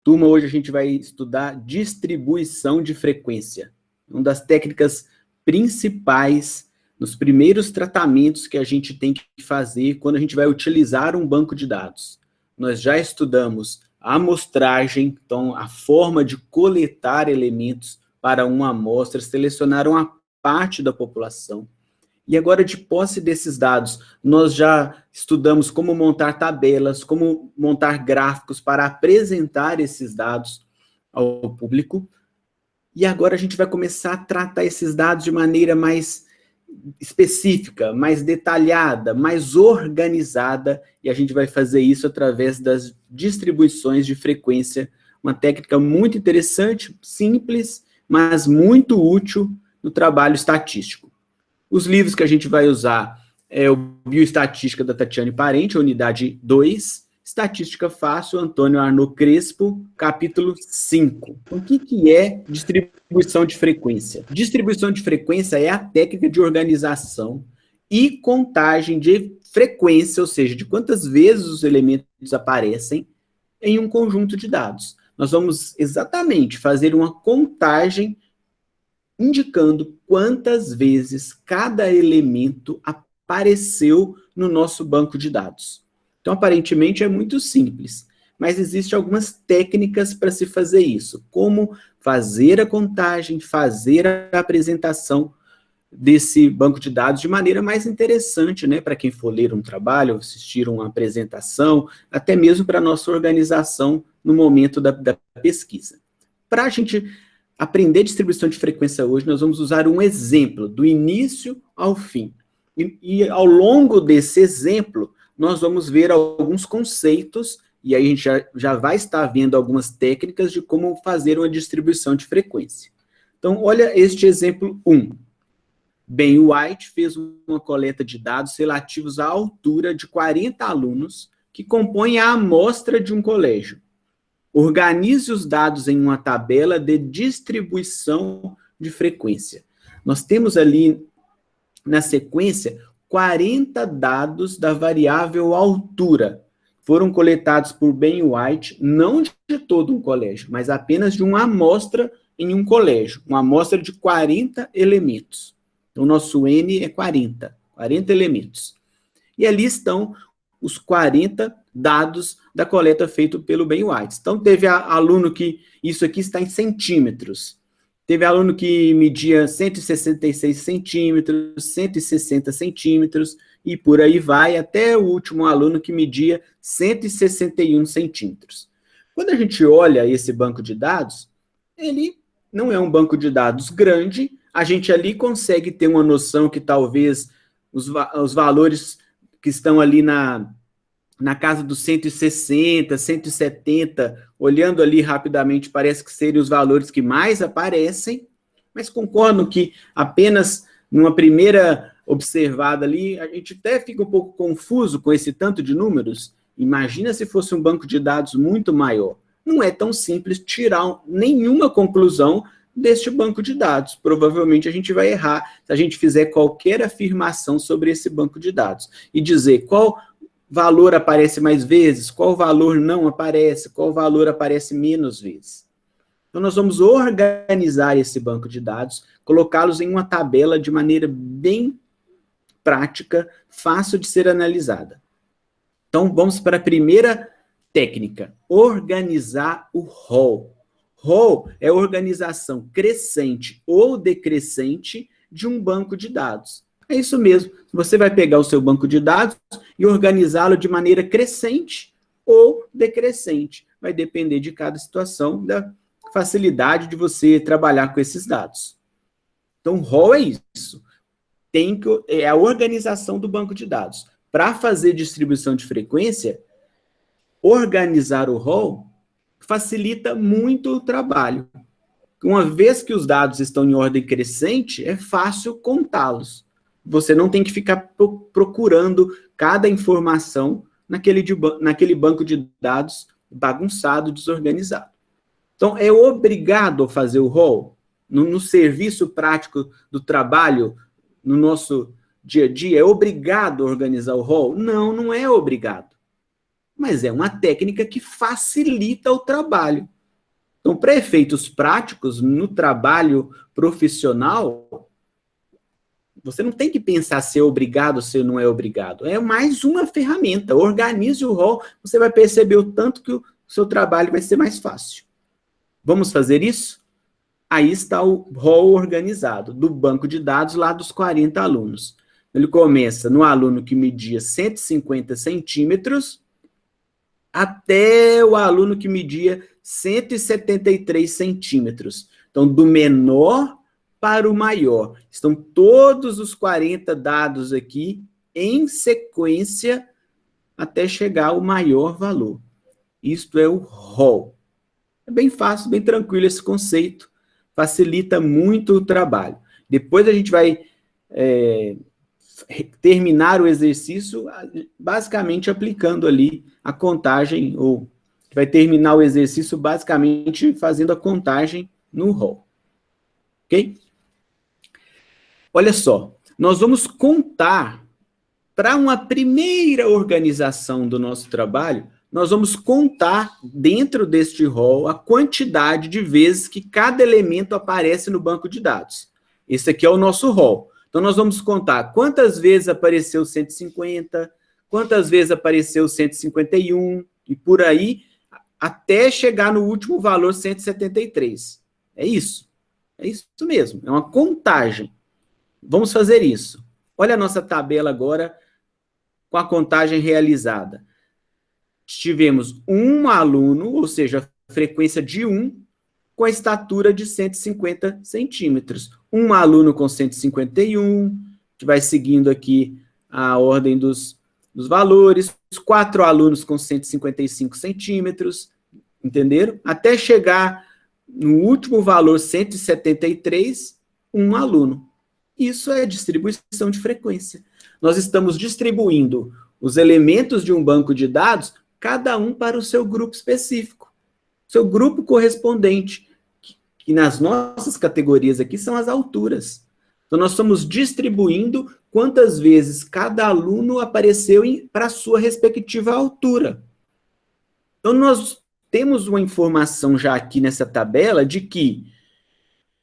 Turma, hoje a gente vai estudar distribuição de frequência. Uma das técnicas principais nos primeiros tratamentos que a gente tem que fazer quando a gente vai utilizar um banco de dados. Nós já estudamos a amostragem, então a forma de coletar elementos para uma amostra, selecionar uma parte da população. E agora, de posse desses dados, nós já estudamos como montar tabelas, como montar gráficos para apresentar esses dados ao público. E agora a gente vai começar a tratar esses dados de maneira mais específica, mais detalhada, mais organizada, e a gente vai fazer isso através das distribuições de frequência, uma técnica muito interessante, simples, mas muito útil no trabalho estatístico. Os livros que a gente vai usar é o Bioestatística da Tatiane Parente, unidade 2, Estatística Fácil, Antônio Arnaud Crespo, capítulo 5. Então, o que é distribuição de frequência? Distribuição de frequência é a técnica de organização e contagem de frequência, ou seja, de quantas vezes os elementos aparecem em um conjunto de dados. Nós vamos exatamente fazer uma contagem indicando quantas vezes cada elemento apareceu no nosso banco de dados. Então, aparentemente, é muito simples, mas existem algumas técnicas para se fazer isso. Como fazer a contagem, fazer a apresentação desse banco de dados de maneira mais interessante, né, para quem for ler um trabalho, assistir uma apresentação, até mesmo para a nossa organização no momento da pesquisa. Para a gente aprender distribuição de frequência hoje, nós vamos usar um exemplo, do início ao fim. E ao longo desse exemplo, nós vamos ver alguns conceitos, e aí a gente já vai estar vendo algumas técnicas de como fazer uma distribuição de frequência. Então, olha este exemplo 1. Ben White fez uma coleta de dados relativos à altura de 40 alunos que compõem a amostra de um colégio. Organize os dados em uma tabela de distribuição de frequência. Nós temos ali, na sequência, 40 dados da variável altura. Foram coletados por Ben White, não de todo um colégio, mas apenas de uma amostra em um colégio. Uma amostra de 40 elementos. Então, o nosso N é 40 elementos. E ali estão os 40 dados da coleta feita pelo Ben White. Então, teve aluno que, isso aqui está em centímetros, teve aluno que media 166 centímetros, 160 centímetros, e por aí vai, até o último aluno que media 161 centímetros. Quando a gente olha esse banco de dados, ele não é um banco de dados grande, a gente ali consegue ter uma noção que talvez os valores que estão ali na casa dos 160, 170, olhando ali rapidamente, parece que seriam os valores que mais aparecem, mas concordo que apenas numa primeira observada ali, a gente até fica um pouco confuso com esse tanto de números. Imagina se fosse um banco de dados muito maior. Não é tão simples tirar nenhuma conclusão deste banco de dados. Provavelmente a gente vai errar se a gente fizer qualquer afirmação sobre esse banco de dados e dizer qual valor aparece mais vezes, qual valor não aparece, qual valor aparece menos vezes. Então, nós vamos organizar esse banco de dados, colocá-los em uma tabela de maneira bem prática, fácil de ser analisada. Então, vamos para a primeira técnica, organizar o rol. Rol é a organização crescente ou decrescente de um banco de dados. É isso mesmo, você vai pegar o seu banco de dados e organizá-lo de maneira crescente ou decrescente. Vai depender de cada situação, da facilidade de você trabalhar com esses dados. Então, rol é isso. É a organização do banco de dados. Para fazer distribuição de frequência, organizar o rol facilita muito o trabalho. Uma vez que os dados estão em ordem crescente, é fácil contá-los. Você não tem que ficar procurando cada informação naquele banco de dados bagunçado, desorganizado. Então, é obrigado a fazer o rol? No serviço prático do trabalho, no nosso dia a dia, é obrigado a organizar o rol? Não, não é obrigado. mas é uma técnica que facilita o trabalho. Então, para efeitos práticos, no trabalho profissional, você não tem que pensar se é obrigado ou se não é obrigado. É mais uma ferramenta. Organize o rol, você vai perceber o tanto que o seu trabalho vai ser mais fácil. Vamos fazer isso? Aí está o rol organizado, do banco de dados lá dos 40 alunos. Ele começa no aluno que media 150 centímetros, até o aluno que media 173 centímetros. Então, do menor para o maior. Estão todos os 40 dados aqui em sequência até chegar ao maior valor. Isto é o rol. É bem fácil, bem tranquilo esse conceito. Facilita muito o trabalho. Depois a gente vai terminar o exercício basicamente aplicando ali a contagem, ou vai terminar o exercício basicamente fazendo a contagem no rol. Ok? Olha só, nós vamos contar, para uma primeira organização do nosso trabalho, nós vamos contar dentro deste rol a quantidade de vezes que cada elemento aparece no banco de dados. Esse aqui é o nosso rol. Então, nós vamos contar quantas vezes apareceu 150, quantas vezes apareceu 151, e por aí, até chegar no último valor, 173. É isso. É isso mesmo. É uma contagem. Vamos fazer isso. Olha a nossa tabela agora com a contagem realizada. Tivemos um aluno, ou seja, a frequência de 1, com a estatura de 150 centímetros. Um aluno com 151, a gente vai seguindo aqui a ordem dos valores. 4 alunos com 155 centímetros, entenderam? Até chegar no último valor, 173, um aluno. Isso é distribuição de frequência. Nós estamos distribuindo os elementos de um banco de dados, cada um para o seu grupo específico. Seu grupo correspondente, que nas nossas categorias aqui são as alturas. Então, nós estamos distribuindo quantas vezes cada aluno apareceu para a sua respectiva altura. Então, nós temos uma informação já aqui nessa tabela de que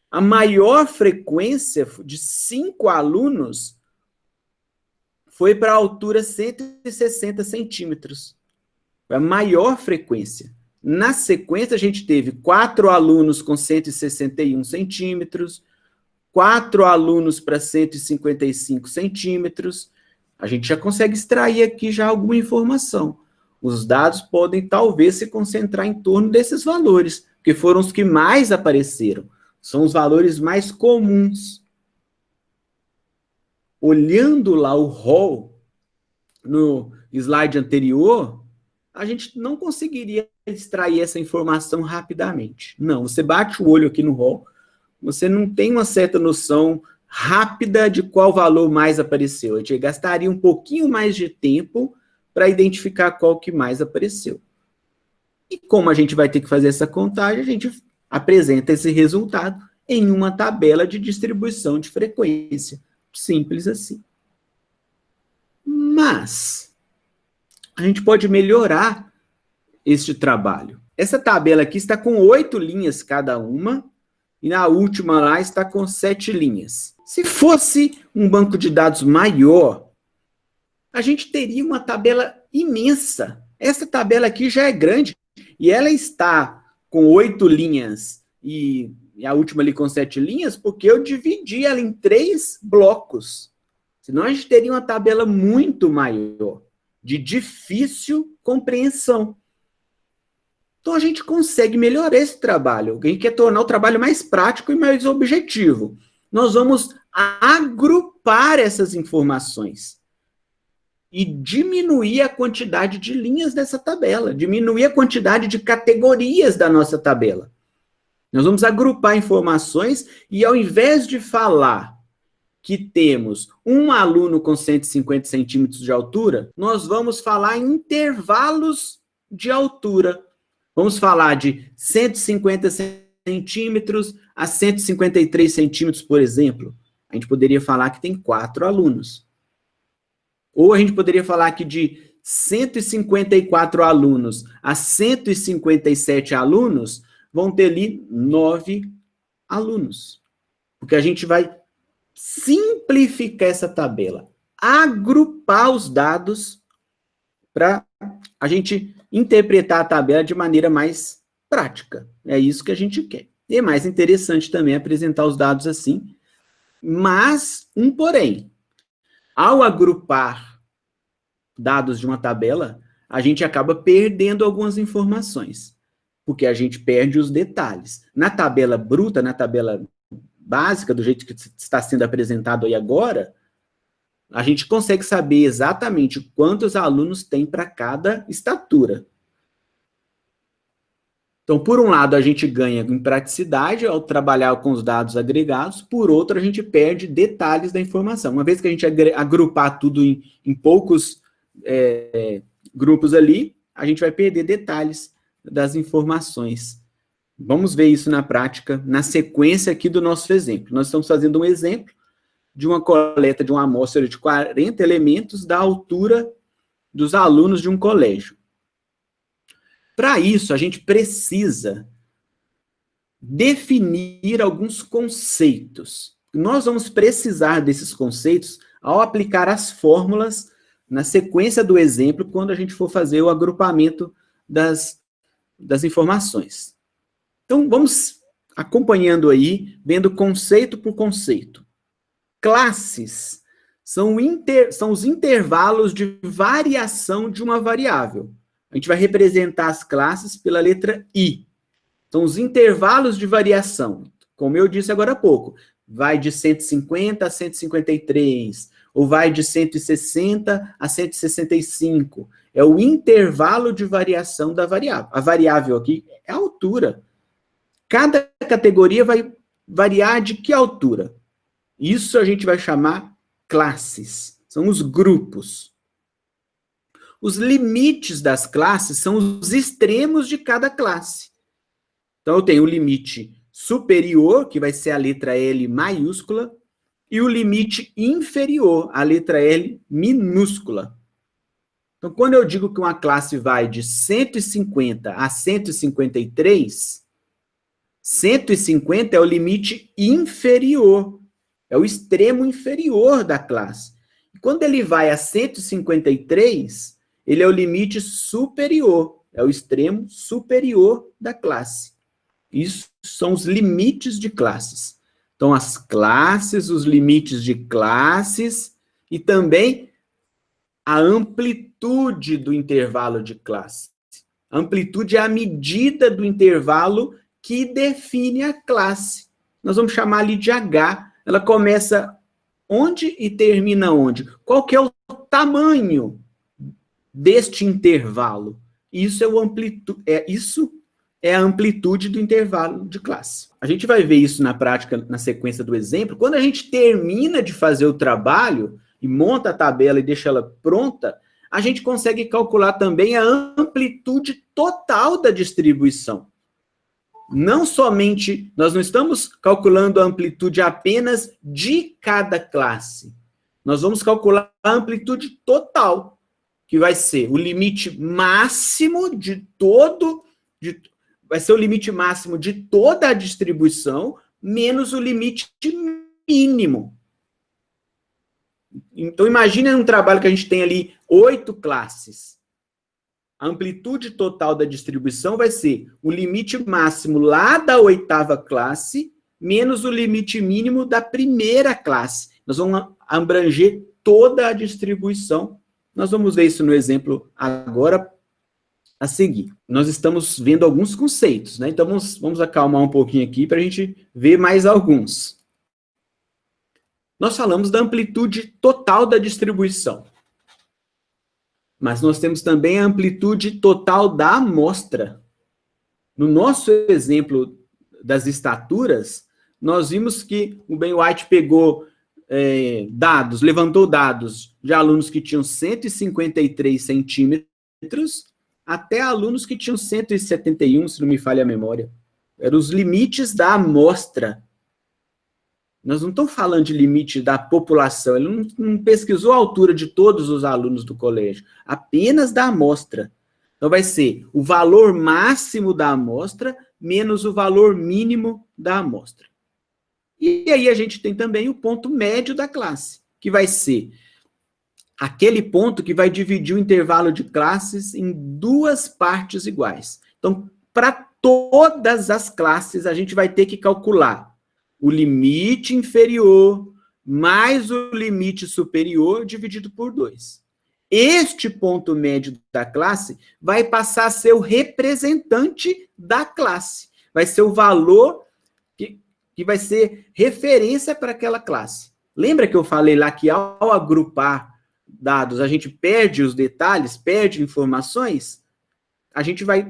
a maior frequência de 5 alunos foi para a altura 160 centímetros. Foi a maior frequência. Na sequência, a gente teve 4 alunos com 161 centímetros, 4 alunos para 155 centímetros. A gente já consegue extrair aqui já alguma informação. Os dados podem, talvez, se concentrar em torno desses valores, porque foram os que mais apareceram. São os valores mais comuns. Olhando lá o rol, no slide anterior, a gente não conseguiria extrair essa informação rapidamente. Não, você bate o olho aqui no rol, você não tem uma certa noção rápida de qual valor mais apareceu. A gente gastaria um pouquinho mais de tempo para identificar qual que mais apareceu. E como a gente vai ter que fazer essa contagem, a gente apresenta esse resultado em uma tabela de distribuição de frequência. Simples assim. Mas a gente pode melhorar este trabalho. Essa tabela aqui está com 8 linhas cada uma, e na última lá está com 7 linhas. Se fosse um banco de dados maior, a gente teria uma tabela imensa. Essa tabela aqui já é grande, e ela está com 8 linhas e a última ali com 7 linhas, porque eu dividi ela em 3 blocos. Senão a gente teria uma tabela muito maior, de difícil compreensão. Então a gente consegue melhorar esse trabalho. A gente quer tornar o trabalho mais prático e mais objetivo. Nós vamos agrupar essas informações e diminuir a quantidade de linhas dessa tabela, diminuir a quantidade de categorias da nossa tabela. Nós vamos agrupar informações e, ao invés de falar que temos um aluno com 150 centímetros de altura, nós vamos falar em intervalos de altura. Vamos falar de 150 centímetros a 153 centímetros, por exemplo. A gente poderia falar que tem 4 alunos. Ou a gente poderia falar que de 154 alunos a 157 alunos, vão ter ali 9 alunos. Porque a gente vai simplificar essa tabela, agrupar os dados para a gente interpretar a tabela de maneira mais prática. É isso que a gente quer. E é mais interessante também apresentar os dados assim, mas um porém. Ao agrupar dados de uma tabela, a gente acaba perdendo algumas informações, porque a gente perde os detalhes. Na tabela bruta, na tabela básica, do jeito que está sendo apresentado aí agora, a gente consegue saber exatamente quantos alunos tem para cada estatura. Então, por um lado, a gente ganha em praticidade ao trabalhar com os dados agregados, por outro, a gente perde detalhes da informação. Uma vez que a gente agrupar tudo em poucos grupos ali, a gente vai perder detalhes das informações. Vamos ver isso na prática, na sequência aqui do nosso exemplo. Nós estamos fazendo um exemplo de uma coleta de uma amostra de 40 elementos da altura dos alunos de um colégio. Para isso, a gente precisa definir alguns conceitos. Nós vamos precisar desses conceitos ao aplicar as fórmulas na sequência do exemplo, quando a gente for fazer o agrupamento das informações. Então, vamos acompanhando aí, vendo conceito por conceito. Classes são os intervalos de variação de uma variável. A gente vai representar as classes pela letra I. São os intervalos de variação. Como eu disse agora há pouco, vai de 150 a 153, ou vai de 160 a 165. É o intervalo de variação da variável. A variável aqui é a altura. Cada categoria vai variar de que altura? Isso a gente vai chamar classes. São os grupos. Os limites das classes são os extremos de cada classe. Então, eu tenho o limite superior, que vai ser a letra L maiúscula, e o limite inferior, a letra L minúscula. Então, quando eu digo que uma classe vai de 150 a 153, 150 é o limite inferior, é o extremo inferior da classe. E quando ele vai a 153, ele é o limite superior, é o extremo superior da classe. Isso são os limites de classes. Então, as classes, os limites de classes e também a amplitude do intervalo de classe. A amplitude é a medida do intervalo que define a classe. Nós vamos chamar ali de H. Ela começa onde e termina onde? Qual que é o tamanho deste intervalo? Isso é a amplitude do intervalo de classe. A gente vai ver isso na prática, na sequência do exemplo. Quando a gente termina de fazer o trabalho e monta a tabela e deixa ela pronta, a gente consegue calcular também a amplitude total da distribuição. Não somente, nós não estamos calculando a amplitude apenas de cada classe. Nós vamos calcular a amplitude total, que vai ser o limite máximo vai ser o limite máximo de toda a distribuição, menos o limite mínimo. Então, imagine um trabalho que a gente tem ali 8 classes. A amplitude total da distribuição vai ser o limite máximo lá da 8ª classe, menos o limite mínimo da 1ª classe. Nós vamos abranger toda a distribuição. Nós vamos ver isso no exemplo agora a seguir. Nós estamos vendo alguns conceitos, né? Então, vamos acalmar um pouquinho aqui para a gente ver mais alguns. Nós falamos da amplitude total da distribuição. Mas nós temos também a amplitude total da amostra. No nosso exemplo das estaturas, nós vimos que o Ben White pegou levantou dados de alunos que tinham 153 centímetros até alunos que tinham 171, se não me falha a memória. Eram os limites da amostra. Nós não estamos falando de limite da população, ele não pesquisou a altura de todos os alunos do colégio, apenas da amostra. Então, vai ser o valor máximo da amostra menos o valor mínimo da amostra. E aí a gente tem também o ponto médio da classe, que vai ser aquele ponto que vai dividir o intervalo de classes em duas partes iguais. Então, para todas as classes, a gente vai ter que calcular o limite inferior mais o limite superior dividido por 2. Este ponto médio da classe vai passar a ser o representante da classe. Vai ser o valor que vai ser referência para aquela classe. Lembra que eu falei lá que ao agrupar dados, a gente perde os detalhes, perde informações? A gente vai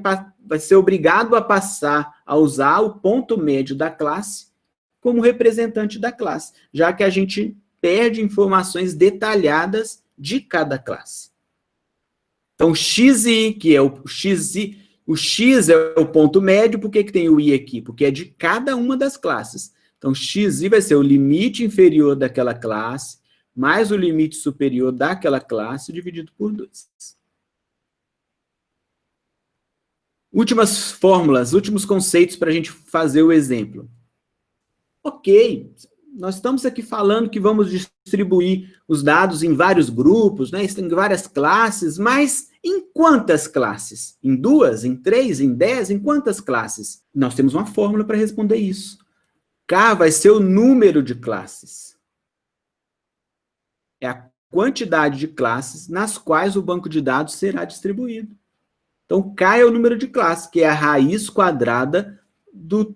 ser obrigado a passar a usar o ponto médio da classe como representante da classe, já que a gente perde informações detalhadas de cada classe. Então, XI, que é o XI, o X é o ponto médio, por que tem o I aqui? Porque é de cada uma das classes. Então, XI vai ser o limite inferior daquela classe, mais o limite superior daquela classe, dividido por 2. Últimas fórmulas, últimos conceitos para a gente fazer o exemplo. Ok, nós estamos aqui falando que vamos distribuir os dados em vários grupos, né, em várias classes, mas em quantas classes? Em 2, em 3, em 10, em quantas classes? Nós temos uma fórmula para responder isso. K vai ser o número de classes. É a quantidade de classes nas quais o banco de dados será distribuído. Então, K é o número de classes, que é a raiz quadrada do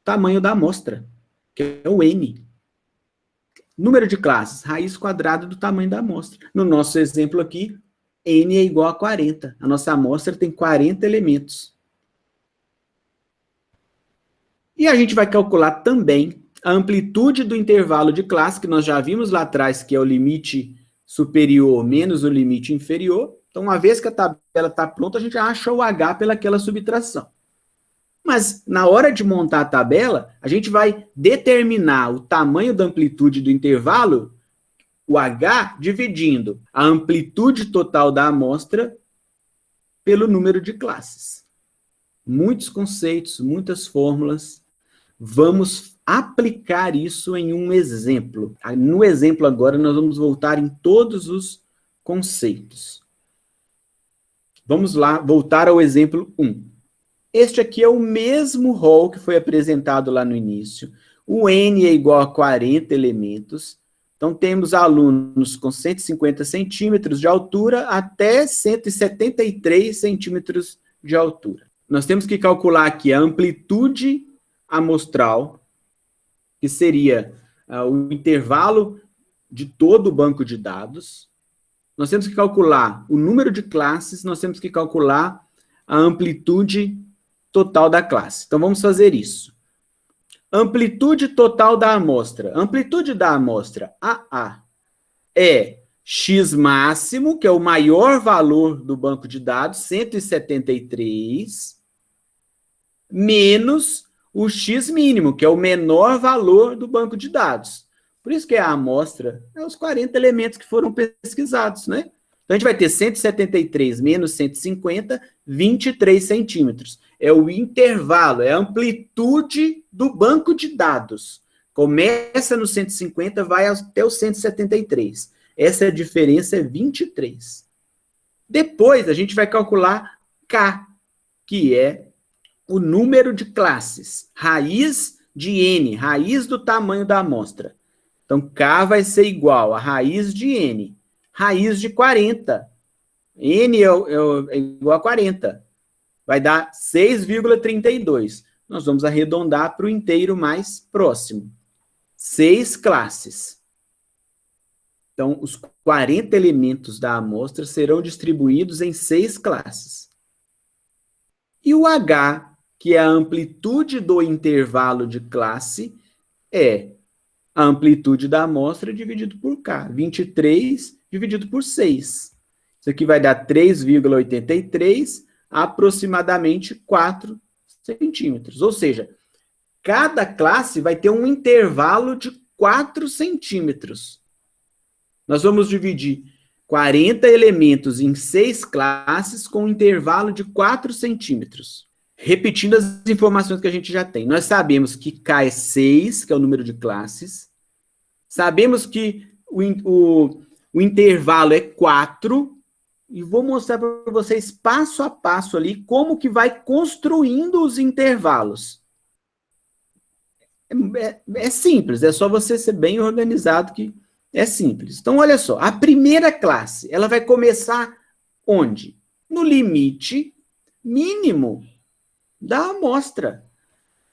tamanho da amostra, que é o N. Número de classes, raiz quadrada do tamanho da amostra. No nosso exemplo aqui, N é igual a 40. A nossa amostra tem 40 elementos. E a gente vai calcular também a amplitude do intervalo de classe, que nós já vimos lá atrás, que é o limite superior menos o limite inferior. Então, uma vez que a tabela está pronta, a gente acha o H pelaquela subtração. Mas, na hora de montar a tabela, a gente vai determinar o tamanho da amplitude do intervalo, o H, dividindo a amplitude total da amostra pelo número de classes. Muitos conceitos, muitas fórmulas. Vamos aplicar isso em um exemplo. No exemplo agora, nós vamos voltar em todos os conceitos. Vamos lá, voltar ao exemplo 1. Este aqui é o mesmo rol que foi apresentado lá no início. O N é igual a 40 elementos. Então, temos alunos com 150 centímetros de altura até 173 centímetros de altura. Nós temos que calcular aqui a amplitude amostral, que seria o intervalo de todo o banco de dados. Nós temos que calcular o número de classes, nós temos que calcular a amplitude total da classe. Então, vamos fazer isso. Amplitude total da amostra. Amplitude da amostra AA é X máximo, que é o maior valor do banco de dados, 173, menos o X mínimo, que é o menor valor do banco de dados. Por isso que a amostra é os 40 elementos que foram pesquisados, né? Então, a gente vai ter 173 menos 150, 23 centímetros. É o intervalo, é a amplitude do banco de dados. Começa no 150, vai até o 173. Essa diferença é 23. Depois, a gente vai calcular K, que é o número de classes, raiz de N, raiz do tamanho da amostra. Então, K vai ser igual a raiz de N, raiz de 40. N é igual a 40. Vai dar 6,32. Nós vamos arredondar para o inteiro mais próximo. 6 classes. Então, os 40 elementos da amostra serão distribuídos em 6 classes. E o H, que é a amplitude do intervalo de classe, é a amplitude da amostra dividido por K. 23 dividido por 6. Isso aqui vai dar 3,83, aproximadamente 4 centímetros. Ou seja, Cada classe vai ter um intervalo de 4 centímetros. Nós vamos dividir 40 elementos em 6 classes com um intervalo de 4 centímetros. Repetindo as informações que a gente já tem. Nós sabemos que K é 6, que é o número de classes. Sabemos que o intervalo é 4. E vou mostrar para vocês passo a passo ali como que vai construindo os intervalos. É simples, é só você ser bem organizado que é simples. Então, olha só, a primeira classe, ela vai começar onde? No limite mínimo da amostra.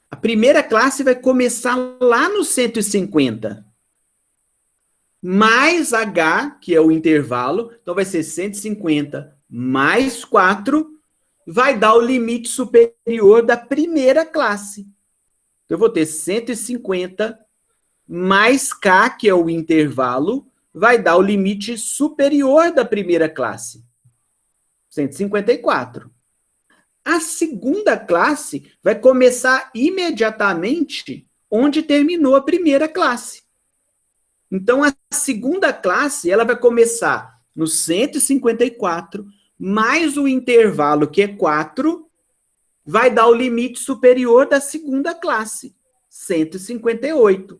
A primeira classe vai começar lá no 150. Mais H, que é o intervalo, então vai ser 150 mais 4, vai dar o limite superior da primeira classe. Então, eu vou ter 150 mais K, que é o intervalo, vai dar o limite superior da primeira classe. 154. A segunda classe vai começar imediatamente onde terminou a primeira classe. Então, a segunda classe, ela vai começar no 154, mais o intervalo, que é 4, vai dar o limite superior da segunda classe, 158.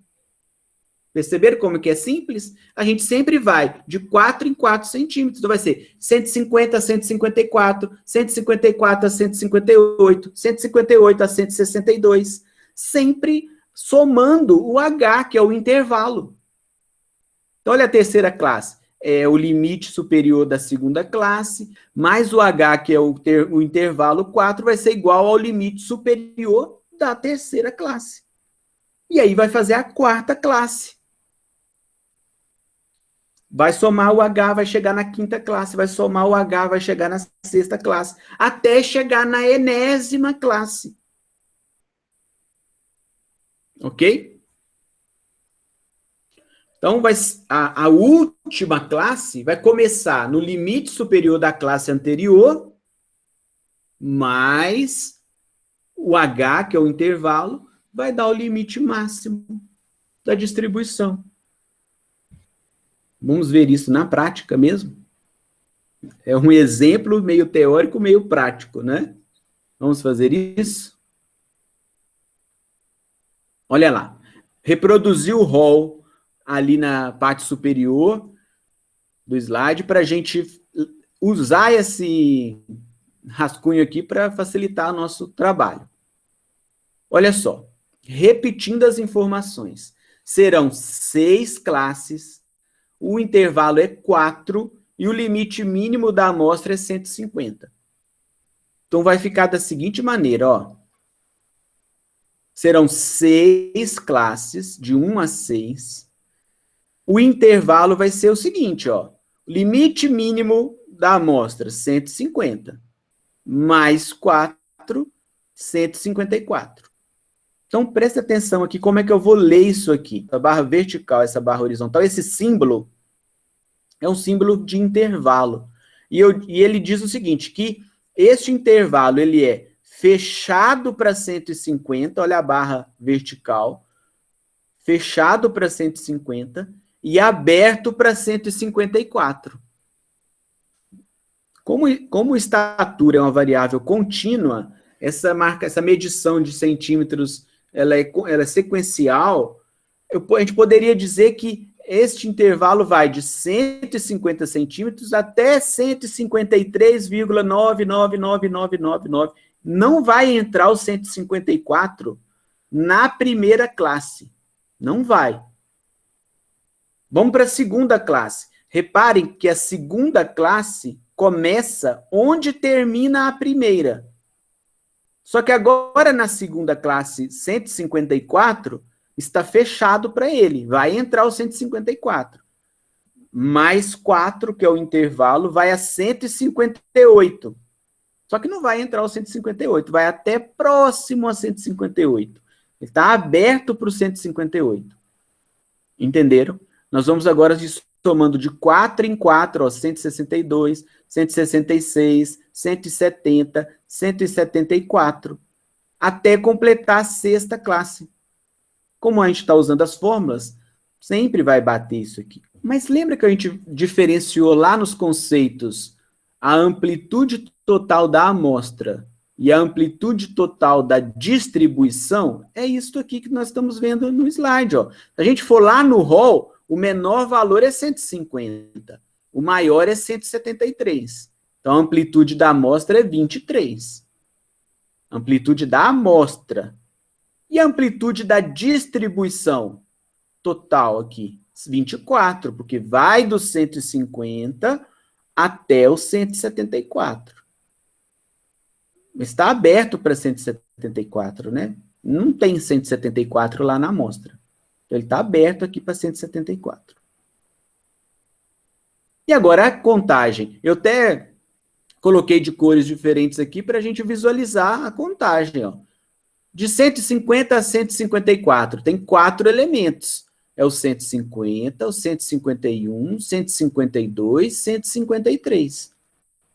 Perceberam como que é simples? A gente sempre vai de 4 em 4 centímetros. Então, vai ser 150 a 154, 154 a 158, 158 a 162, sempre somando o H, que é o intervalo. Então, olha a terceira classe. É o limite superior da segunda classe, mais o H, que é o intervalo 4, vai ser igual ao limite superior da terceira classe. E aí vai fazer a quarta classe. Vai somar o H, vai chegar na quinta classe, vai somar o H, vai chegar na sexta classe, até chegar na enésima classe. Ok? Então, a última classe vai começar no limite superior da classe anterior, mais o H, que é o intervalo, vai dar o limite máximo da distribuição. Vamos ver isso na prática mesmo? É um exemplo meio teórico, meio prático, né? Vamos fazer isso? Olha lá. Reproduzir o rol ali na parte superior do slide para a gente usar esse rascunho aqui para facilitar o nosso trabalho. Olha só. Repetindo as informações. Serão 6 classes, o intervalo é 4 e o limite mínimo da amostra é 150. Então, vai ficar da seguinte maneira, ó. Serão 6 classes, de 1 a 6. O intervalo vai ser o seguinte, ó. Limite mínimo da amostra, 150. Mais 4, 154. Então, presta atenção aqui, como é que eu vou ler isso aqui? A barra vertical, essa barra horizontal, esse símbolo é um símbolo de intervalo. E ele diz o seguinte, que este intervalo, ele é fechado para 150, olha a barra vertical, fechado para 150 e aberto para 154. Como estatura é uma variável contínua, essa medição de centímetros, ela é sequencial, a gente poderia dizer que este intervalo vai de 150 centímetros até 153,999999. Não vai entrar o 154 na primeira classe. Não vai. Vamos para a segunda classe. Reparem que a segunda classe começa onde termina a primeira. Só que agora, na segunda classe, 154, está fechado para ele. Vai entrar o 154. Mais 4, que é o intervalo, vai a 158. Só que não vai entrar o 158, vai até próximo a 158. Ele está aberto para o 158. Entenderam? Nós vamos agora somando de 4 em 4, ó, 162, 166, 170, 174. até completar a sexta classe. Como a gente está usando as fórmulas, sempre vai bater isso aqui. Mas lembra que a gente diferenciou lá nos conceitos a amplitude total da amostra e a amplitude total da distribuição? É isso aqui que nós estamos vendo no slide. Ó. Se a gente for lá no rol, o menor valor é 150, o maior é 173. Então, a amplitude da amostra é 23. Amplitude da amostra. E a amplitude da distribuição total aqui? 24, porque vai do 150 até o 174. Está aberto para 174, né? Não tem 174 lá na amostra. Então, ele está aberto aqui para 174. E agora a contagem. Eu até coloquei de cores diferentes aqui para a gente visualizar a contagem. Ó. De 150 a 154, tem 4 elementos. É o 150, o 151, 152, 153.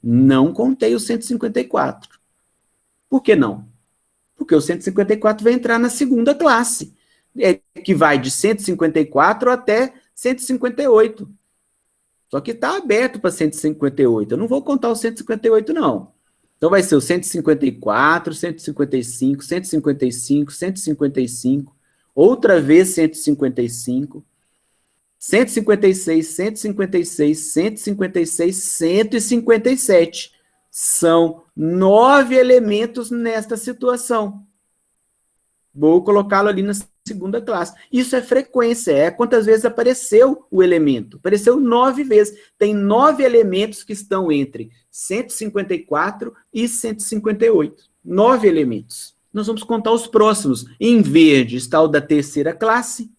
Não contei o 154. Por que não? Porque o 154 vai entrar na segunda classe, que vai de 154 até 158. Só que está aberto para 158. Eu não vou contar o 158, não. Então, vai ser o 154, 155, 155, 155, outra vez 155, 156, 156, 156, 157. São 9 elementos nesta situação. Vou colocá-lo ali na segunda classe. Isso é frequência, é quantas vezes apareceu o elemento. Apareceu 9 vezes. Tem 9 elementos que estão entre 154 e 158. 9 elementos. Nós vamos contar os próximos. Em verde está o da terceira classe.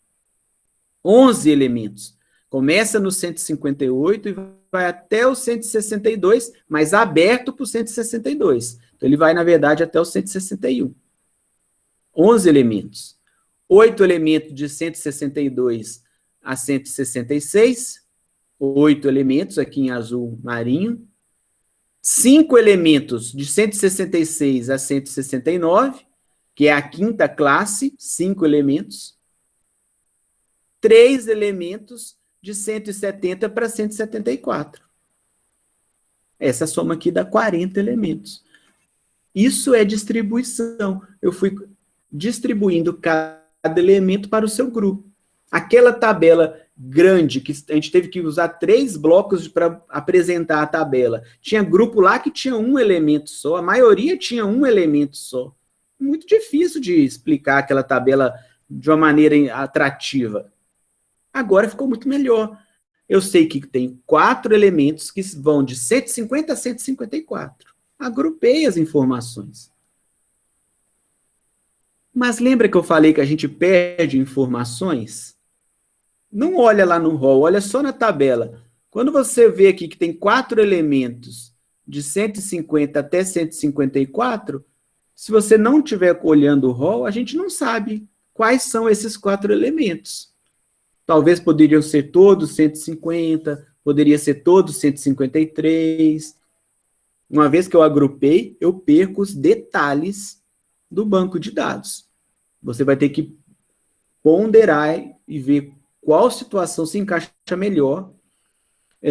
11 elementos. Começa no 158 e vai até o 162, mas aberto para o 162. Então, ele vai, na verdade, até o 161. 11 elementos. 8 elementos de 162 a 166. 8 elementos aqui em azul marinho. 5 elementos de 166 a 169, que é a quinta classe, 5 elementos. 3 elementos de 170 para 174. Essa soma aqui dá 40 elementos. Isso é distribuição. Eu fui distribuindo cada elemento para o seu grupo. Aquela tabela grande, que a gente teve que usar 3 blocos para apresentar a tabela. Tinha grupo lá que tinha 1 elemento só, a maioria tinha 1 elemento só. Muito difícil de explicar aquela tabela de uma maneira atrativa. Agora ficou muito melhor. Eu sei que tem 4 elementos que vão de 150 a 154. Agrupei as informações. Mas lembra que eu falei que a gente perde informações? Não olha lá no rol, olha só na tabela. Quando você vê aqui que tem 4 elementos de 150 até 154, se você não estiver olhando o rol, a gente não sabe quais são esses 4 elementos. Talvez poderiam ser todos 150, poderia ser todos 153. Uma vez que eu agrupei, eu perco os detalhes do banco de dados. Você vai ter que ponderar e ver qual situação se encaixa melhor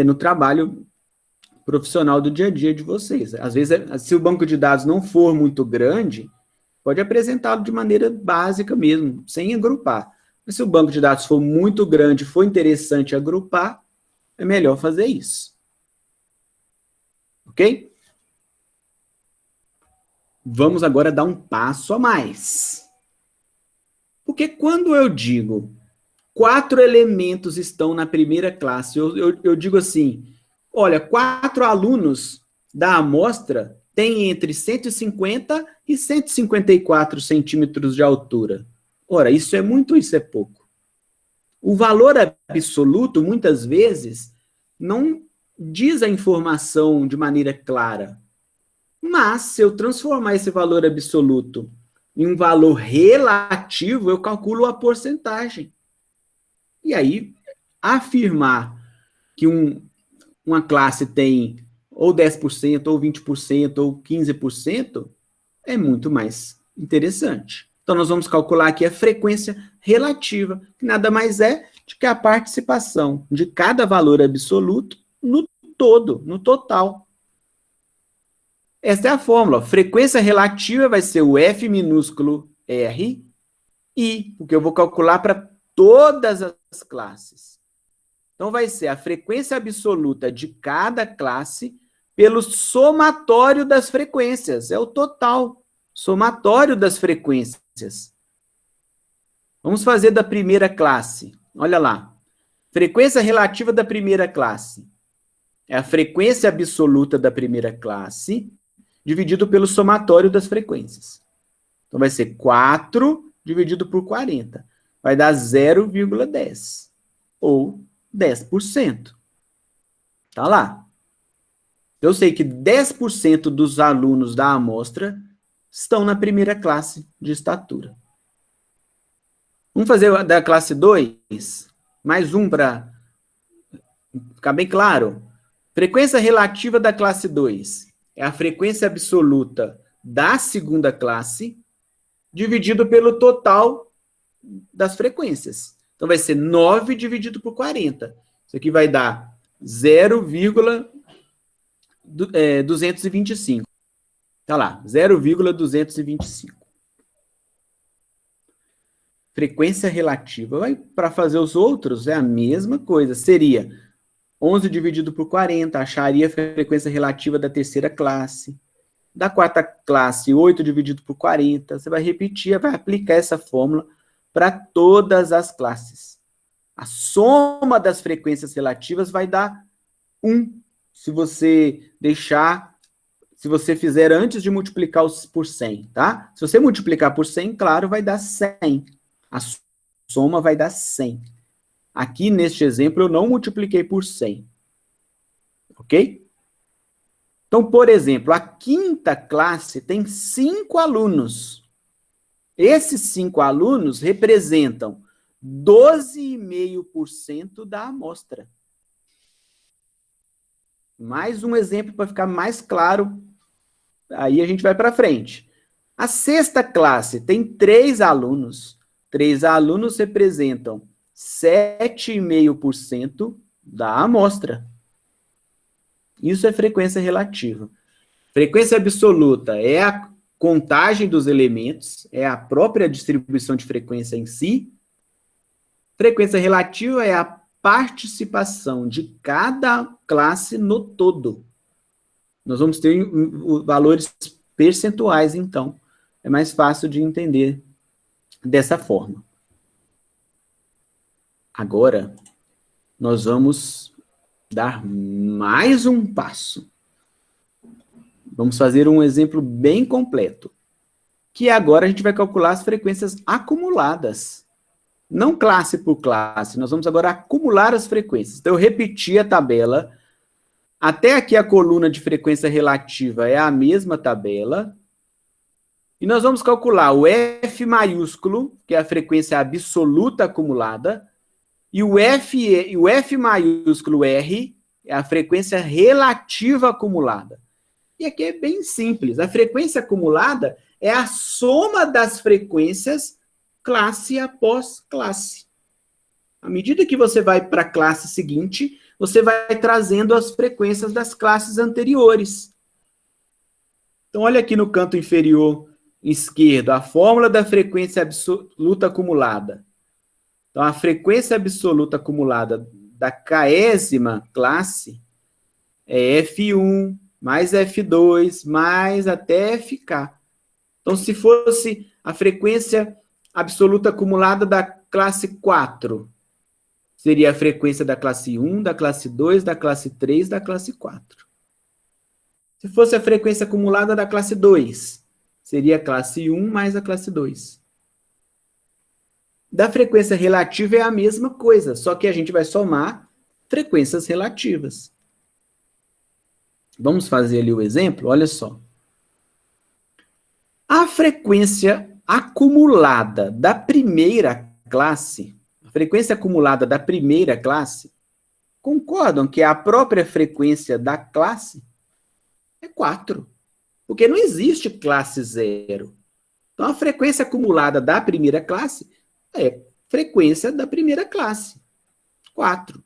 no trabalho profissional do dia a dia de vocês. Às vezes, se o banco de dados não for muito grande, pode apresentá-lo de maneira básica mesmo, sem agrupar. Mas se o banco de dados for muito grande, for interessante agrupar, é melhor fazer isso. Ok? Vamos agora dar um passo a mais. Porque quando eu digo 4 elementos estão na primeira classe, eu digo assim, olha, 4 alunos da amostra têm entre 150 e 154 centímetros de altura. Ora, isso é muito ou isso é pouco? O valor absoluto, muitas vezes, não diz a informação de maneira clara. Mas, se eu transformar esse valor absoluto em um valor relativo, eu calculo a porcentagem. E aí, afirmar que uma classe tem ou 10%, ou 20%, ou 15%, é muito mais Interessante. Então, nós vamos calcular aqui a frequência relativa, que nada mais é do que a participação de cada valor absoluto no todo, no total. Essa é a fórmula. Frequência relativa vai ser o F minúsculo R I, porque eu vou calcular para todas as classes. Então, vai ser a frequência absoluta de cada classe pelo somatório das frequências. É o total, somatório das frequências. Vamos fazer da primeira classe. Olha lá. Frequência relativa da primeira classe. É a frequência absoluta da primeira classe dividido pelo somatório das frequências. Então, vai ser 4 dividido por 40. Vai dar 0,10. Ou 10%. Tá lá. Eu sei que 10% dos alunos da amostra estão na primeira classe de estatura. Vamos fazer a da classe 2? Mais um para ficar bem claro. Frequência relativa da classe 2 é a frequência absoluta da segunda classe dividido pelo total das frequências. Então, vai ser 9 dividido por 40. Isso aqui vai dar 0,225. Tá lá, 0,225. Frequência relativa. Para fazer os outros, é a mesma coisa. Seria 11 dividido por 40, acharia a frequência relativa da terceira classe. Da quarta classe, 8 dividido por 40. Você vai repetir, vai aplicar essa fórmula para todas as classes. A soma das frequências relativas vai dar 1. Se você fizer antes de multiplicar por 100, tá? Se você multiplicar por 100, claro, vai dar 100. A soma vai dar 100. Aqui, neste exemplo, eu não multipliquei por 100. Ok? Então, por exemplo, a quinta classe tem 5 alunos. Esses 5 alunos representam 12,5% da amostra. Mais um exemplo para ficar mais claro. Aí a gente vai para frente. A sexta classe tem 3 alunos. 3 alunos representam 7,5% da amostra. Isso é frequência relativa. Frequência absoluta é a contagem dos elementos, é a própria distribuição de frequência em si. Frequência relativa é a participação de cada classe no todo. Nós vamos ter valores percentuais, então. É mais fácil de entender dessa forma. Agora, nós vamos dar mais um passo. Vamos fazer um exemplo bem completo. Que agora a gente vai calcular as frequências acumuladas. Não classe por classe, nós vamos agora acumular as frequências. Então, eu repeti a tabela. Até aqui a coluna de frequência relativa é a mesma tabela. E nós vamos calcular o F maiúsculo, que é a frequência absoluta acumulada, e o F maiúsculo R é a frequência relativa acumulada. E aqui é bem simples. A frequência acumulada é a soma das frequências classe após classe. À medida que você vai para a classe seguinte, você vai trazendo as frequências das classes anteriores. Então, olha aqui no canto inferior esquerdo, a fórmula da frequência absoluta acumulada. Então, a frequência absoluta acumulada da késima classe é F1 mais F2 mais até FK. Então, se fosse a frequência absoluta acumulada da classe 4, seria a frequência da classe 1, da classe 2, da classe 3, da classe 4. Se fosse a frequência acumulada da classe 2, seria a classe 1 mais a classe 2. Da frequência relativa é a mesma coisa, só que a gente vai somar frequências relativas. Vamos fazer ali o exemplo? Olha só. A frequência acumulada da primeira classe, concordam que a própria frequência da classe é 4. Porque não existe classe 0. Então, a frequência acumulada da primeira classe é frequência da primeira classe, 4.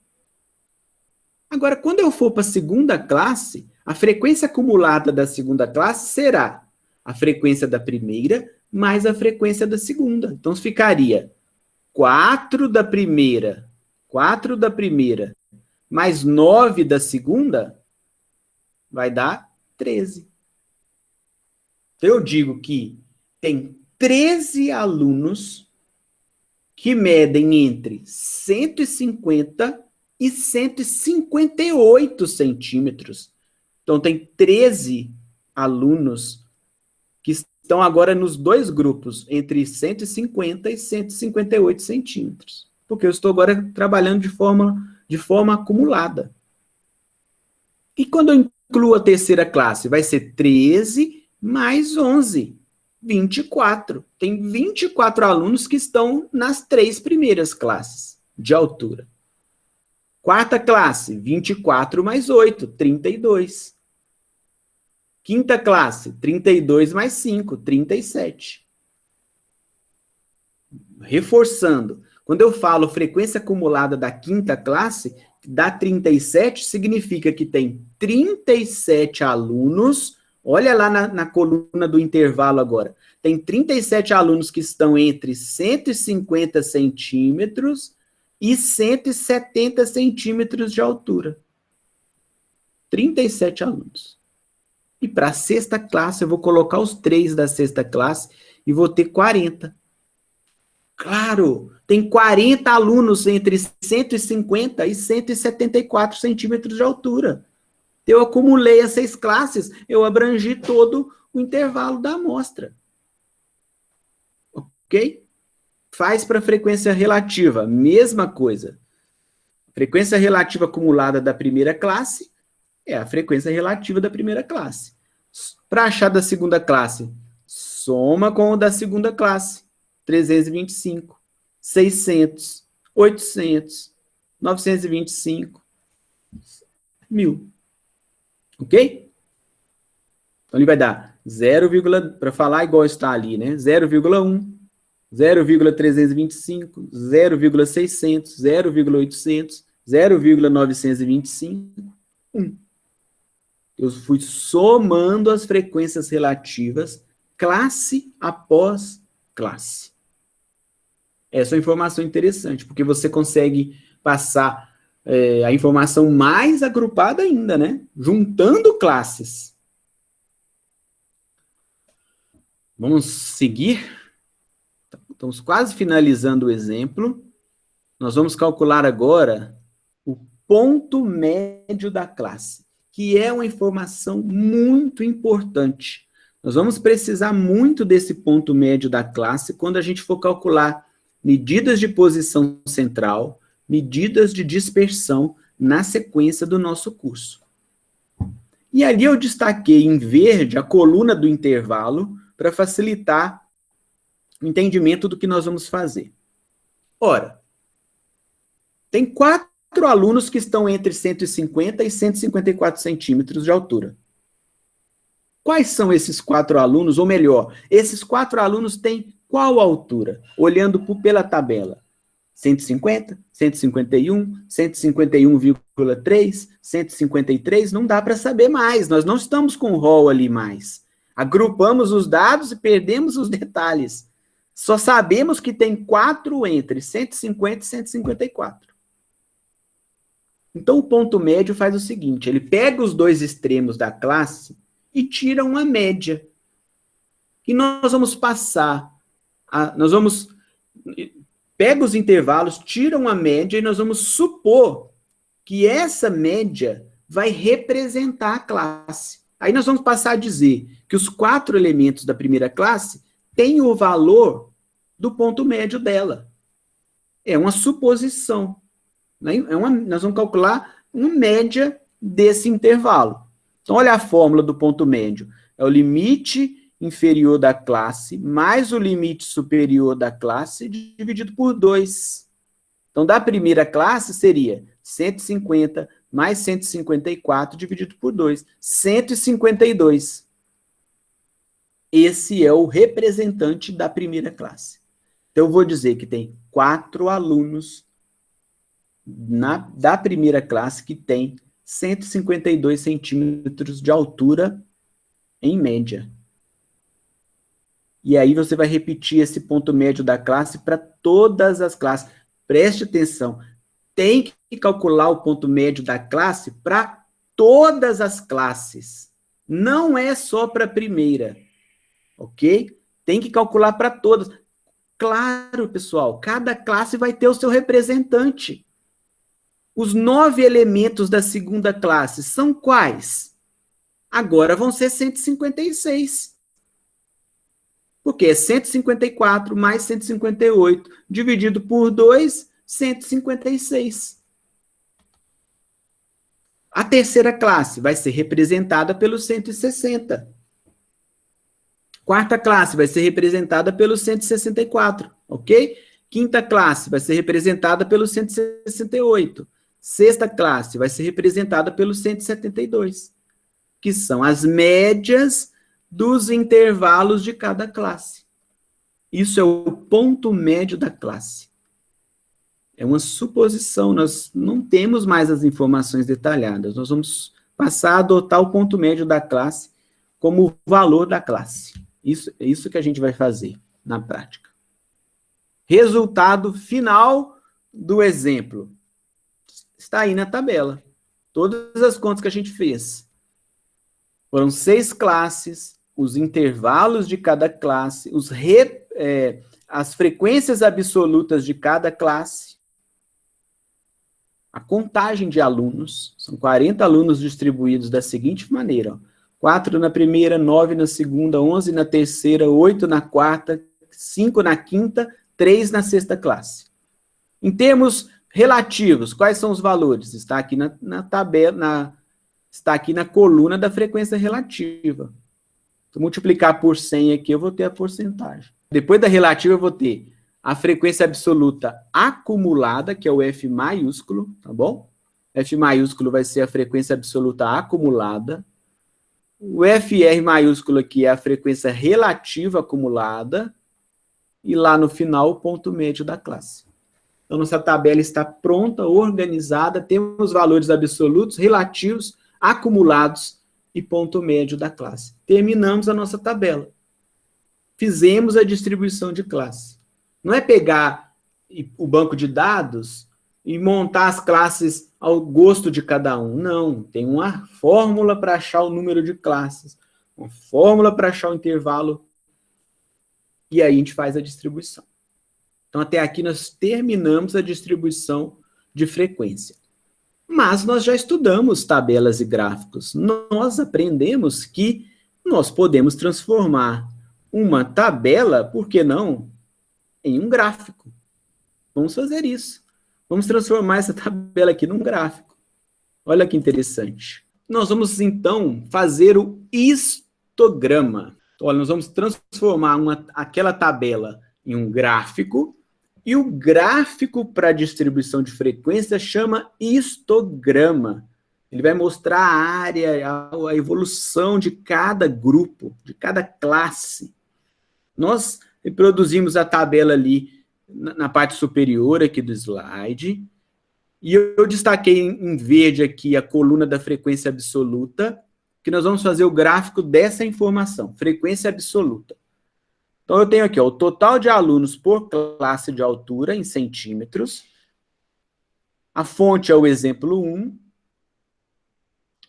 Agora, quando eu for para a segunda classe, a frequência acumulada da segunda classe será a frequência da primeira mais a frequência da segunda. Então, ficaria 4 da primeira mais 9 da segunda, vai dar 13. Então, eu digo que tem 13 alunos que medem entre 150 e 158 centímetros. Então, tem 13 alunos que estão agora nos dois grupos, entre 150 e 158 centímetros. Porque eu estou agora trabalhando de forma acumulada. E quando eu incluo a terceira classe, vai ser 13 mais 11, 24. Tem 24 alunos que estão nas 3 primeiras classes de altura. Quarta classe, 24 mais 8, 32. Quinta classe, 32 mais 5, 37. Reforçando, quando eu falo frequência acumulada da quinta classe, dá 37, significa que tem 37 alunos, olha lá na coluna do intervalo agora, tem 37 alunos que estão entre 150 centímetros e 170 centímetros de altura. 37 alunos. E para a sexta classe, eu vou colocar os 3 da sexta classe e vou ter 40. Claro, tem 40 alunos entre 150 e 174 centímetros de altura. Eu acumulei as 6 classes, eu abrangi todo o intervalo da amostra. Ok? Faz para a frequência relativa, mesma coisa. Frequência relativa acumulada da primeira classe é a frequência relativa da primeira classe. Para achar da segunda classe, soma com o da segunda classe. 325, 600, 800, 925, 1000. Ok? Então, ele vai dar 0, para falar igual está ali, né? 0,1, 0,325, 0,600, 0,800, 0,925, 1. Eu fui somando as frequências relativas, classe após classe. Essa é uma informação interessante, porque você consegue passar a informação mais agrupada ainda, né? Juntando classes. Vamos seguir? Estamos quase finalizando o exemplo. Nós vamos calcular agora o ponto médio da classe, que é uma informação muito importante. Nós vamos precisar muito desse ponto médio da classe quando a gente for calcular medidas de posição central, medidas de dispersão na sequência do nosso curso. E ali eu destaquei em verde a coluna do intervalo para facilitar o entendimento do que nós vamos fazer. Ora, tem 4 alunos que estão entre 150 e 154 centímetros de altura. Quais são esses 4 alunos? Ou melhor, esses 4 alunos têm qual altura? Olhando pela tabela. 150, 151, 151,3, 153, não dá para saber mais. Nós não estamos com o rol ali mais. Agrupamos os dados e perdemos os detalhes. Só sabemos que tem 4 entre 150 e 154. Então, o ponto médio faz o seguinte, ele pega os 2 extremos da classe e tira uma média. E nós vamos passar, pega os intervalos, tira uma média e nós vamos supor que essa média vai representar a classe. Aí nós vamos passar a dizer que os 4 elementos da primeira classe têm o valor do ponto médio dela. É uma suposição. Nós vamos calcular uma média desse intervalo. Então, olha a fórmula do ponto médio. É o limite inferior da classe mais o limite superior da classe dividido por 2. Então, da primeira classe seria 150 mais 154 dividido por 2. 152. esse é o representante da primeira classe. Então, eu vou dizer que tem 4 alunos da primeira classe que tem 152 centímetros de altura em média. E aí você vai repetir esse ponto médio da classe para todas as classes. Preste atenção, tem que calcular o ponto médio da classe para todas as classes. Não é só para a primeira, ok? Tem que calcular para todas. Claro, pessoal, cada classe vai ter o seu representante. Os 9 elementos da segunda classe são quais? Agora vão ser 156. Porque é 154 mais 158, dividido por 2, 156. A terceira classe vai ser representada pelo 160. Quarta classe vai ser representada pelo 164, ok? Quinta classe vai ser representada pelo 168. Sexta classe vai ser representada pelo 172, que são as médias dos intervalos de cada classe. Isso é o ponto médio da classe. É uma suposição, nós não temos mais as informações detalhadas. Nós vamos passar a adotar o ponto médio da classe como o valor da classe. Isso que a gente vai fazer na prática. Resultado final do exemplo. Está aí na tabela. Todas as contas que a gente fez. Foram 6 classes, os intervalos de cada classe, as frequências absolutas de cada classe, a contagem de alunos, são 40 alunos distribuídos da seguinte maneira, ó, 4 na primeira, 9 na segunda, 11 na terceira, 8 na quarta, 5 na quinta, 3 na sexta classe. Em termos relativos, quais são os valores? Está aqui na tabela, está aqui na coluna da frequência relativa. Se eu multiplicar por 100 aqui, eu vou ter a porcentagem. Depois da relativa, eu vou ter a frequência absoluta acumulada, que é o F maiúsculo, tá bom? F maiúsculo vai ser a frequência absoluta acumulada. O FR maiúsculo aqui é a frequência relativa acumulada. E lá no final, o ponto médio da classe. Então, nossa tabela está pronta, organizada, temos valores absolutos, relativos, acumulados e ponto médio da classe. Terminamos a nossa tabela. Fizemos a distribuição de classe. Não é pegar o banco de dados e montar as classes ao gosto de cada um. Não, tem uma fórmula para achar o número de classes, uma fórmula para achar o intervalo, e aí a gente faz a distribuição. Então, até aqui nós terminamos a distribuição de frequência. Mas nós já estudamos tabelas e gráficos. Nós aprendemos que nós podemos transformar uma tabela, por que não, em um gráfico. Vamos fazer isso. Vamos transformar essa tabela aqui num gráfico. Olha que interessante. Nós vamos, então, fazer o histograma. Olha, nós vamos transformar aquela tabela em um gráfico, e o gráfico para distribuição de frequência chama histograma. Ele vai mostrar a área, a evolução de cada grupo, de cada classe. Nós reproduzimos a tabela ali na parte superior aqui do slide, e eu destaquei em verde aqui a coluna da frequência absoluta, que nós vamos fazer o gráfico dessa informação, frequência absoluta. Então, eu tenho aqui ó, o total de alunos por classe de altura em centímetros. A fonte é o exemplo 1.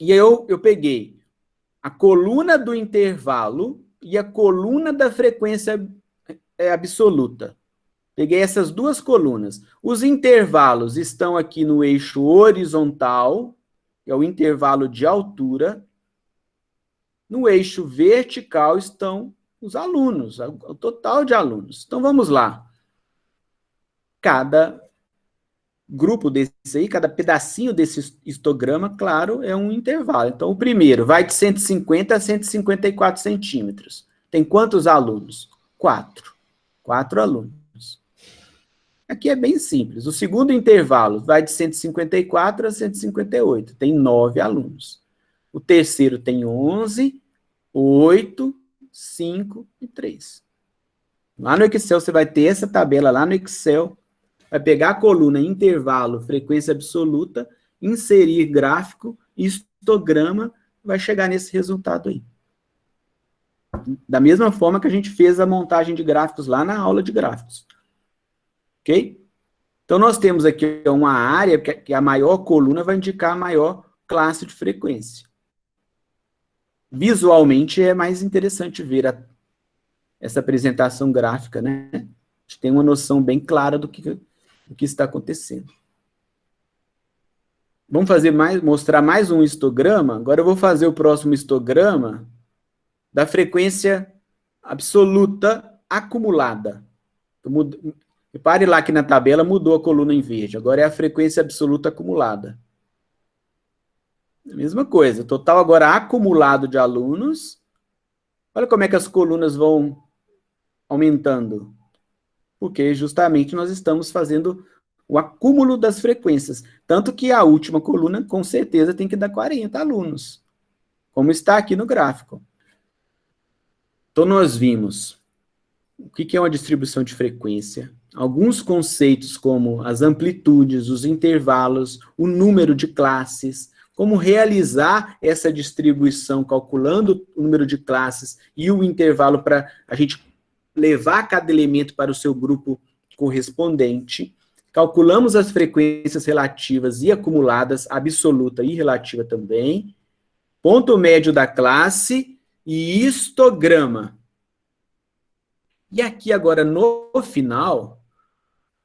E eu peguei a coluna do intervalo e a coluna da frequência absoluta. Peguei essas duas colunas. Os intervalos estão aqui no eixo horizontal, que é o intervalo de altura. No eixo vertical estão os alunos, o total de alunos. Então, vamos lá. Cada grupo desse aí, cada pedacinho desse histograma, claro, é um intervalo. Então, o primeiro vai de 150 a 154 centímetros. Tem quantos alunos? 4. 4 alunos. Aqui é bem simples. O segundo intervalo vai de 154 a 158. Tem 9 alunos. O terceiro tem 11, 8, 5 e 3. Lá no Excel você vai ter essa tabela lá no Excel, vai pegar a coluna intervalo, frequência absoluta, inserir gráfico, histograma, vai chegar nesse resultado aí. Da mesma forma que a gente fez a montagem de gráficos lá na aula de gráficos. Ok? Então, nós temos aqui uma área que a maior coluna vai indicar a maior classe de frequência. Visualmente, é mais interessante ver essa apresentação gráfica, né? A gente tem uma noção bem clara do que está acontecendo. Vamos mostrar mais um histograma. Agora eu vou fazer o próximo histograma da frequência absoluta acumulada. Repare lá que na tabela mudou a coluna em verde. Agora é a frequência absoluta acumulada. A mesma coisa. Total agora acumulado de alunos. Olha como é que as colunas vão aumentando. Porque justamente nós estamos fazendo o acúmulo das frequências. Tanto que a última coluna, com certeza, tem que dar 40 alunos. Como está aqui no gráfico. Então, nós vimos o que é uma distribuição de frequência. Alguns conceitos como as amplitudes, os intervalos, o número de classes, como realizar essa distribuição, calculando o número de classes e o intervalo para a gente levar cada elemento para o seu grupo correspondente. Calculamos as frequências relativas e acumuladas, absoluta e relativa também. Ponto médio da classe e histograma. E aqui agora no final,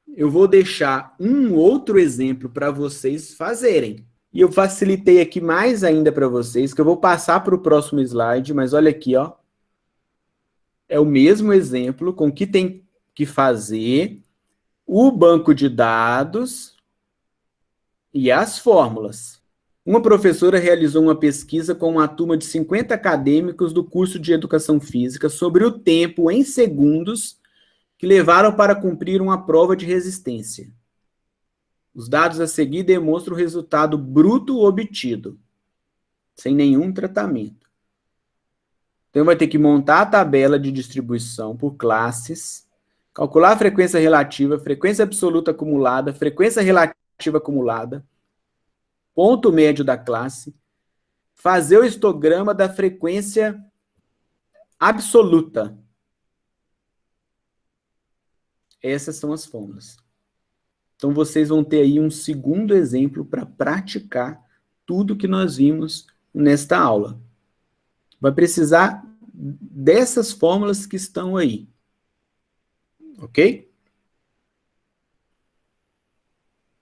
eu vou deixar um outro exemplo para vocês fazerem. E eu facilitei aqui mais ainda para vocês, que eu vou passar para o próximo slide, mas olha aqui, ó. É o mesmo exemplo com que tem que fazer o banco de dados e as fórmulas. Uma professora realizou uma pesquisa com uma turma de 50 acadêmicos do curso de Educação Física sobre o tempo em segundos que levaram para cumprir uma prova de resistência. Os dados a seguir demonstram o resultado bruto obtido, sem nenhum tratamento. Então, vai ter que montar a tabela de distribuição por classes, calcular a frequência relativa, frequência absoluta acumulada, frequência relativa acumulada, ponto médio da classe, fazer o histograma da frequência absoluta. Essas são as fórmulas. Então, vocês vão ter aí um segundo exemplo para praticar tudo que nós vimos nesta aula. Vai precisar dessas fórmulas que estão aí. Ok?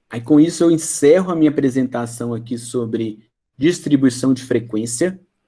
Aí, com isso, eu encerro a minha apresentação aqui sobre distribuição de frequência.